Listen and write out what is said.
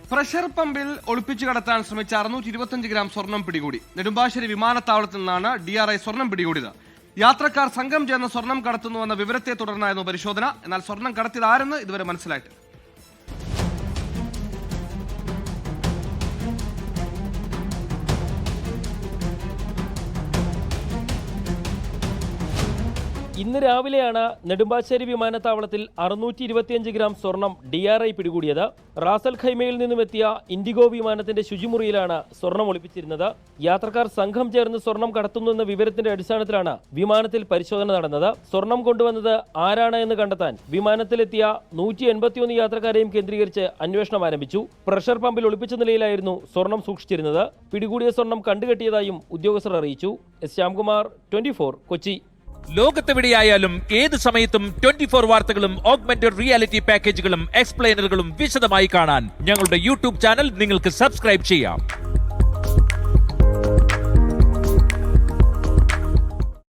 Pressure പമ്പിൽ ഒളിപ്പിച്ചു കടത്താൻ ശ്രമിച്ച 625 ഗ്രാം സ്വർണം പിടികൂടി. നെടുമ്പാശ്ശേരി വിമാനത്താവളത്തിൽ നിന്നാണ് DRI സ്വർണം പിടികൂടിയത്. യാത്രക്കാർ സംഘം ചേർന്ന് സ്വർണം കടത്തുന്നുവെന്ന വിവരത്തെ തുടർന്നായിരുന്നു പരിശോധന. എന്നാൽ സ്വർണം കടത്തിയത് ആരെന്ന് ഇതുവരെ മനസ്സിലായിട്ടില്ല. ഇന്ന് രാവിലെയാണ് നെടുമ്പാശ്ശേരി വിമാനത്താവളത്തിൽ 625 ഗ്രാം സ്വർണം DRI പിടികൂടിയത്. റാസൽ ഖൈമയിൽ നിന്നും എത്തിയ ഇൻഡിഗോ വിമാനത്തിന്റെ ശുചിമുറിയിലാണ് സ്വർണം ഒളിപ്പിച്ചിരുന്നത്. യാത്രക്കാർ സംഘം ചേർന്ന് സ്വർണം കടത്തുന്നുവെന്ന വിവരത്തിന്റെ അടിസ്ഥാനത്തിലാണ് വിമാനത്തിൽ പരിശോധന നടന്നത്. സ്വർണം കൊണ്ടുവന്നത് ആരാണ് എന്ന് കണ്ടെത്താൻ വിമാനത്തിലെത്തിയ 181 യാത്രക്കാരെയും കേന്ദ്രീകരിച്ച് അന്വേഷണം ആരംഭിച്ചു. പ്രഷർ പമ്പിൽ ഒളിപ്പിച്ച നിലയിലായിരുന്നു സ്വർണം സൂക്ഷിച്ചിരുന്നത്. പിടികൂടിയ സ്വർണം കണ്ടുകെട്ടിയതായും ഉദ്യോഗസ്ഥർ അറിയിച്ചു. ശ്യാംകുമാർ, 24 കൊച്ചി. ലോകത്തെവിടെയായാലും ഏത് സമയത്തും 24 വാർത്തകളും ഓഗ്മെന്റഡ് റിയാലിറ്റി പാക്കേജുകളും എക്സ്പ്ലെയിനറുകളും വിശദമായി കാണാൻ ഞങ്ങളുടെ യൂട്യൂബ് ചാനൽ നിങ്ങൾക്ക് സബ്സ്ക്രൈബ് ചെയ്യാം.